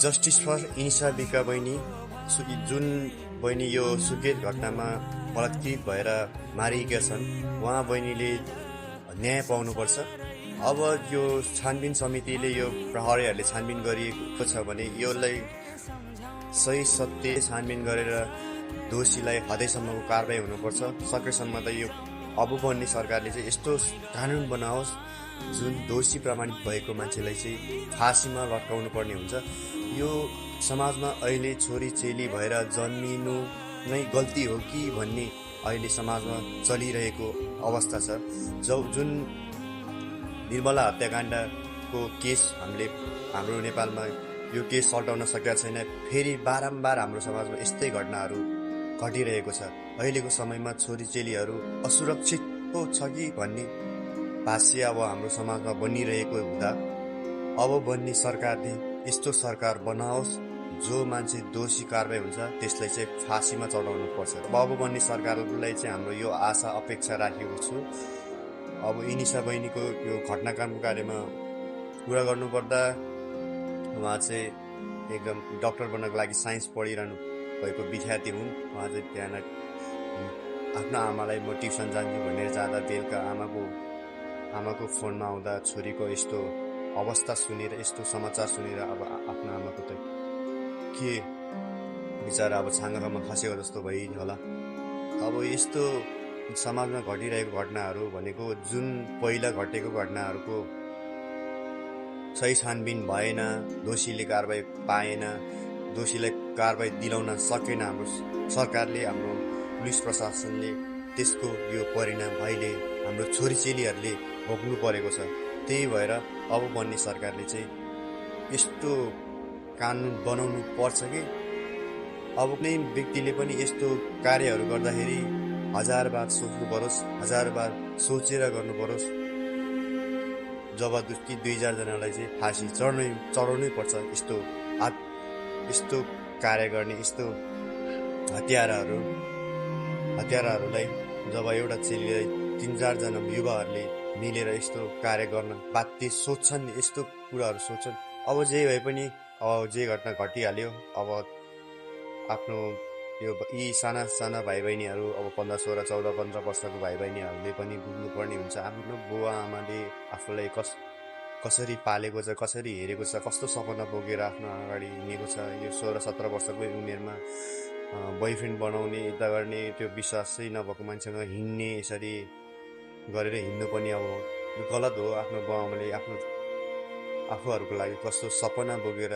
Justice for इनिसा बिका बहिनी जुन बहिनी यो सुर्खेत घटनामा बलात्कृत भएर मारिएका छन्, उहाँ बहिनीले न्याय पाउनुपर्छ। अब यो छानबिन समितिले यो प्रहरीहरूले छानबिन गरिएको छ भने यसलाई सही सत्य छानबिन गरेर दोषीलाई हदैसम्मको कारबाही हुनुपर्छ। सकेसम्म त यो अब बन्ने सरकारले चाहिँ यस्तो कानुन बनाओस् जुन दोषी प्रमाणित भएको मान्छेलाई चाहिँ फाँसीमा लट्काउनु पर्ने हुन्छ। यो समाजमा अहिले छोरी चेली भएर जन्मिनु नै गल्ती हो कि भन्ने अहिले समाजमा चलिरहेको अवस्था छ। जुन निर्मला हत्याकाण्डको केस हाम्रो नेपालमा यो केस सल्टाउन सकेका छैन। फेरि बारम्बार हाम्रो समाजमा यस्तै घटनाहरू घटिरहेको छ। अहिलेको समयमा छोरी चेलीहरू असुरक्षित पो छ कि भन्ने भाष्य अब हाम्रो समाजमा बनिरहेको हुँदा अब बन्ने सरकारले यस्तो सरकार बनाओस् जो मान्छे दोषी कारबाही हुन्छ त्यसलाई चाहिँ फाँसीमा चढाउनु पर्छ। अब बन्ने सरकारलाई चाहिँ हाम्रो यो आशा अपेक्षा राखेको छु। अब इनिसा बहिनीको यो घटनाक्रमको बारेमा कुरा गर्नुपर्दा उहाँ चाहिँ एकदम डक्टर बन्नको लागि साइन्स पढिरहनु भएको विद्यार्थी हुन्। उहाँ चाहिँ त्यहाँ आफ्नो आमालाई म ट्युसन जान्छु भनेर जाँदा बेलुका आमाको फोनमा आउँदा छोरीको यस्तो अवस्था सुनेर, यस्तो समाचार सुनेर अब आफ्नो आमाको त के बिचरा अब छाँगामा खसेको जस्तो भयो होला। अब यस्तो समाजमा घटिरहेको घटनाहरू भनेको जुन पहिला घटेको घटनाहरूको सही छानबिन भएन, दोषीले कारबाही पाएन, दोषीलाई कारबाही दिलाउन सकेन हाम्रो सरकारले, हाम्रो पुलिस प्रशासनले। त्यसको यो परिणाम अहिले हाम्रो छोरीचेलीहरूले भोग्नु परेको छ। त्यही भएर अब बन्ने सरकारले चाहिँ यस्तो कानुन बनाउनु पर्छ कि अब कुनै व्यक्तिले पनि यस्तो कार्यहरू गर्दाखेरि 1000 बार सोच्नु परोस्, 1000 बार सोचेर गर्नु परोस्। जबरजस्ती 2-4 जनालाई चाहिँ फाँसी चढाउनै पर्छ। यस्तो कार्य गर्ने यस्तो हत्याराहरूलाई जब एउटा चेलीलाई 3-4 जना युवाहरूले मिलेर यस्तो कार्य गर्न बाध्य सोच्छन्, यस्तो कुराहरू सोच्छन्। अब जे भए पनि अब जे घटना घटिहाल्यो। अब आफ्नो यी साना साना भाइ बहिनीहरू अब 15, 16, 14, 15 वर्षको भाइ बहिनीहरूले पनि बुझ्नुपर्ने हुन्छ। आफ्नो बुवा आमाले आफूलाई कसरी पालेको छ, कसरी हेरेको छ, कस्तो सपना बोकेर आफ्नो अगाडि हिँडेको छ। यो 16, 17 वर्षको उमेरमा बोयफ्रेन्ड बनाउने, यता गर्ने, त्यो विश्वासै नभएको मान्छेसँग हिँड्ने, यसरी गरेर हिँड्नु पनि अब गलत हो। आफ्नो बाउ आमाले आफूहरूको लागि कस्तो सपना बोकेर